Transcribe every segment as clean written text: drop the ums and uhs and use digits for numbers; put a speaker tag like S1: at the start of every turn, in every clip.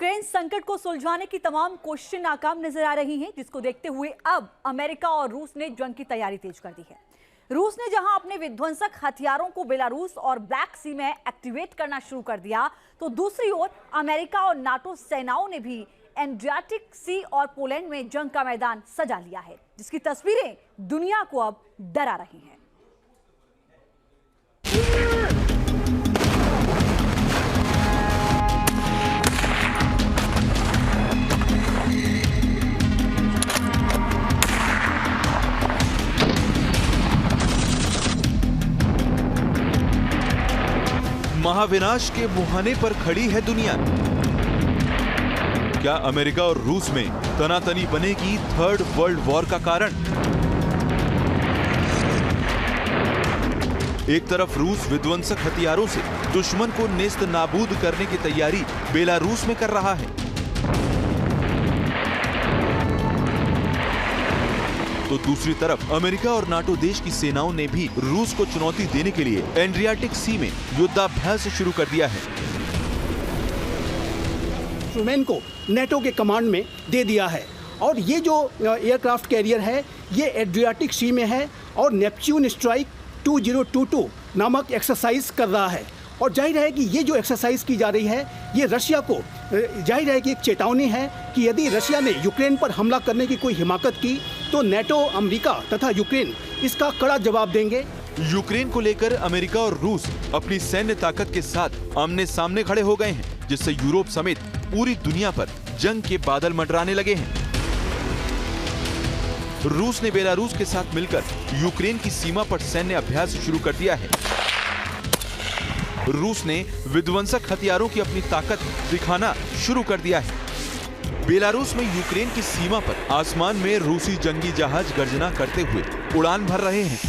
S1: Ukraine संकट को सुलझाने की तमाम कोशिशें नाकाम नजर आ रही हैं, जिसको देखते हुए अब अमेरिका और रूस ने जंग की तैयारी तेज कर दी है। रूस ने जहां अपने विध्वंसक हथियारों को बेलारूस और ब्लैक सी में एक्टिवेट करना शुरू कर दिया, तो दूसरी ओर अमेरिका और नाटो सेनाओं ने भी एड्रियाटिक सी और पोलैंड में जंग का मैदान सजा लिया है, जिसकी तस्वीरें दुनिया को अब डरा रही हैं।
S2: महाविनाश के मुहाने पर खड़ी है दुनिया। क्या अमेरिका और रूस में तनातनी बनेगी थर्ड वर्ल्ड वॉर का कारण? एक तरफ रूस विध्वंसक हथियारों से दुश्मन को नेस्त नाबूद करने की तैयारी बेलारूस में कर रहा है, तो दूसरी तरफ अमेरिका और नाटो देश की सेनाओं ने भी रूस को चुनौती देने के लिए एड्रियाटिक सी में युद्धाभ्यास शुरू कर दिया है।
S3: इंस्ट्रूमेंट को नेटो के कमांड में दे दिया है और ये जो एयरक्राफ्ट कैरियर है ये एड्रियाटिक सी में है और नेपच्यून स्ट्राइक 2022 नामक एक्सरसाइज कर रहा है। और जाहिर है कि ये जो एक्सरसाइज की जा रही है ये रशिया को जाहिर है कि एक चेतावनी है कि यदि रशिया ने यूक्रेन पर हमला करने की कोई हिमाकत की तो नेटो, अमेरिका तथा यूक्रेन इसका कड़ा जवाब देंगे।
S2: यूक्रेन को लेकर अमेरिका और रूस अपनी सैन्य ताकत के साथ आमने सामने खड़े हो गए हैं, जिससे यूरोप समेत पूरी दुनिया पर जंग के बादल मंडराने लगे हैं। रूस ने बेलारूस के साथ मिलकर यूक्रेन की सीमा पर सैन्य अभ्यास शुरू कर दिया है। रूस ने विध्वंसक हथियारों की अपनी ताकत दिखाना शुरू कर दिया है। बेलारूस में यूक्रेन की सीमा पर आसमान में रूसी जंगी जहाज गर्जना करते हुए उड़ान भर रहे हैं,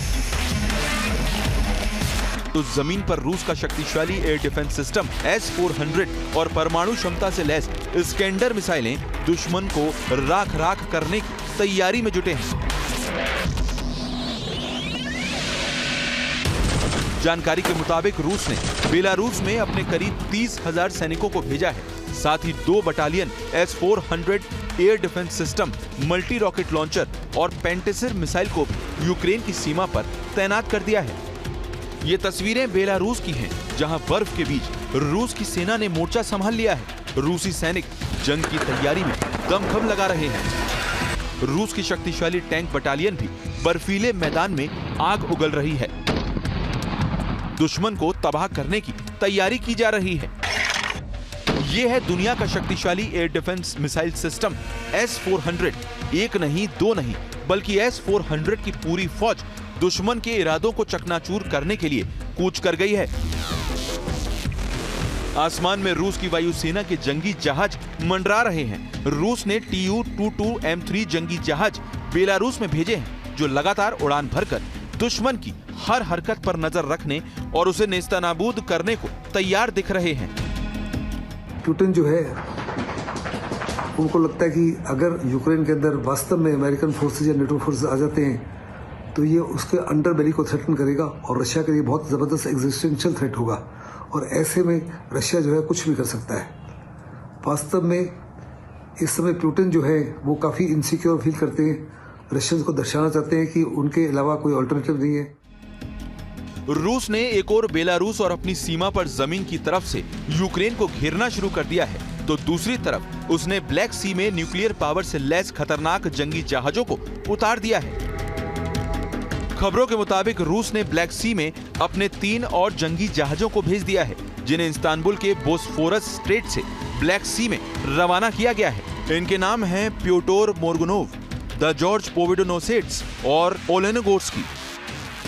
S2: तो जमीन पर रूस का शक्तिशाली एयर डिफेंस सिस्टम S-400 और परमाणु क्षमता से लैस स्कैंडर मिसाइलें दुश्मन को राख राख करने की तैयारी में जुटे हैं। जानकारी के मुताबिक रूस ने बेलारूस में अपने करीब 30,000 सैनिकों को भेजा है, साथ ही 2 battalion S-400 air defence system, multi rocket launcher और पेंटेसिर मिसाइल को भी यूक्रेन की सीमा पर तैनात कर दिया है। ये तस्वीरें बेलारूस की हैं, जहां बर्फ के बीच रूस की सेना ने मोर्चा संभाल लिया है। रूसी सैनिक जंग की तैयारी में दमखम लगा रहे हैं। रूस की शक्तिशाली टैंक बटालियन भी बर्फीले मैदान में आग उगल रही है। दुश्मन को तबाह करने की तैयारी की जा रही है। यह है दुनिया का शक्तिशाली air defence missile system S-400। एक नहीं, 2 नहीं, बल्कि S-400 की पूरी फौज दुश्मन के इरादों को चकनाचूर करने के लिए कूच कर गई है। आसमान में रूस की वायुसेना के जंगी जहाज मंडरा रहे हैं। रूस ने Tu-22M3 जंगी जहाज बेलारूस में भेजे हैं, जो लगातार उड़ान भरकर दुश्मन की हर हरकत पर नजर रखने और उसे नेस्तनाबूद करने को तैयार दिख रहे हैं।
S4: पुतिन जो है उनको लगता है कि अगर यूक्रेन के अंदर वास्तव में अमेरिकन फोर्सेज या नेटो फोर्सेज आ जाते हैं तो ये उसके अंडरबेली को थ्रेटन करेगा और रशिया के लिए बहुत ज़बरदस्त एग्जिस्टेंशियल थ्रेट होगा और ऐसे में रशिया जो है कुछ भी कर सकता है। वास्तव में इस समय पुतिन जो है वो काफ़ी इनसिक्योर फील करते हैं, रशियंस को दर्शाना चाहते हैं कि उनके अलावा कोई अल्टरनेटिव नहीं है।
S2: रूस ने एक और बेलारूस और अपनी सीमा पर जमीन की तरफ से यूक्रेन को घेरना शुरू कर दिया है, तो दूसरी तरफ उसने ब्लैक सी में न्यूक्लियर पावर से लैस खतरनाक जंगी जहाजों को उतार दिया है। खबरों के मुताबिक रूस ने ब्लैक सी में अपने 3 और जंगी जहाजों को भेज दिया है, जिन्हें इस्तांबुल के बोस्फोरस स्ट्रेट से ब्लैक सी में रवाना किया गया है। इनके नाम हैं प्योटोर मोर्गुनोव, द जॉर्ज पोविडोनोसेट्स और ओलेनोगोर्स्की।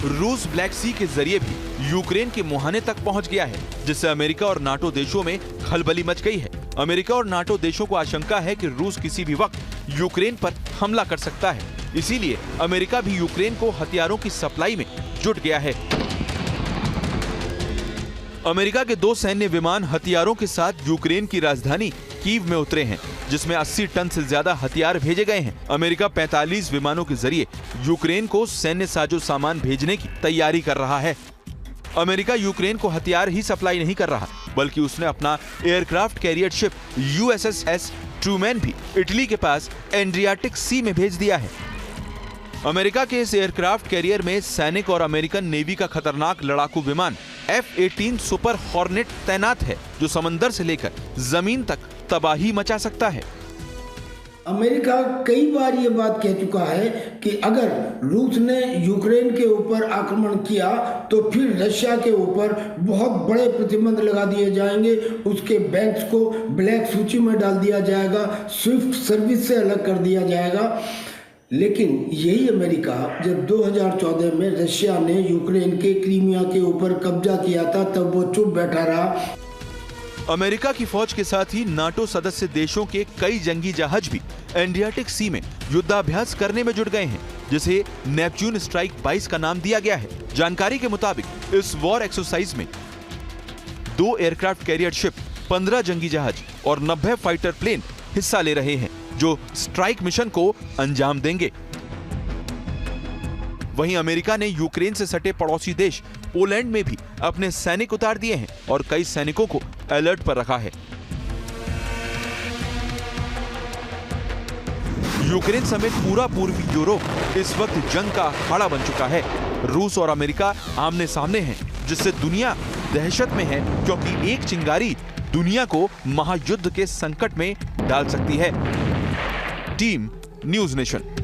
S2: रूस ब्लैक सी के जरिए भी यूक्रेन के मुहाने तक पहुंच गया है, जिससे अमेरिका और नाटो देशों में खलबली मच गई है। अमेरिका और नाटो देशों को आशंका है कि रूस किसी भी वक्त यूक्रेन पर हमला कर सकता है, इसीलिए अमेरिका भी यूक्रेन को हथियारों की सप्लाई में जुट गया है। अमेरिका के 2 सैन्य विमान हथियारों के साथ यूक्रेन की राजधानी कीव में उतरे हैं, जिसमें 80 टन से ज्यादा हथियार भेजे गए हैं। अमेरिका 45 विमानों के जरिए यूक्रेन को सैन्य साजो सामान भेजने की तैयारी कर रहा है। अमेरिका यूक्रेन को हथियार ही सप्लाई नहीं कर रहा, बल्कि उसने अपना aircraft carrier ship USS Truman भी इटली के पास एड्रियाटिक सी में भेज दिया है। अमेरिका के इस एयरक्राफ्ट कैरियर में सैनिक और अमेरिकन नेवी का खतरनाक लड़ाकू विमान F-18 सुपर हॉर्नेट तैनात है, जो समंदर से लेकर जमीन तक तबाही मचा सकता है।
S5: अमेरिका कई बार ये बात कह चुका है कि अगर रूस ने यूक्रेन के ऊपर आक्रमण किया तो फिर रशिया के ऊपर बहुत बड़े प्रतिबंध लगा दिए जाएंगे, उसके बैंक्स को ब्लैक सूची में डाल दिया जाएगा, स्विफ्ट सर्विस से अलग कर दिया जाएगा। लेकिन यही अमेरिका जब 2014 में रशिया ने यूक्रेन के क्रीमिया के ऊपर कब्जा किया था, तब वो चुप बैठा रहा।
S2: अमेरिका की फौज के साथ ही नाटो सदस्य देशों के कई जंगी जहाज भी एड्रियाटिक सी में युद्धाभ्यास करने में जुट गए हैं, जिसे नेपच्यून स्ट्राइक 22 का नाम दिया गया है। जानकारी के मुताबिक इस वॉर एक्सरसाइज में 2 एयरक्राफ्ट कैरियर शिप, 15 जंगी जहाज और 90 फाइटर प्लेन हिस्सा ले रहे हैं, जो स्ट्राइक मिशन को अंजाम देंगे। वहीं अमेरिका ने यूक्रेन से सटे पड़ोसी देश पोलैंड में भी अपने सैनिक उतार दिए हैं और कई सैनिकों को अलर्ट पर रखा है। यूक्रेन समेत पूरा पूर्वी यूरोप इस वक्त जंग का अखाड़ा बन चुका है। रूस और अमेरिका आमने सामने हैं, जिससे दुनिया दहशत में है, क्योंकि एक चिंगारी दुनिया को महायुद्ध के संकट में डाल सकती है। Team news nation.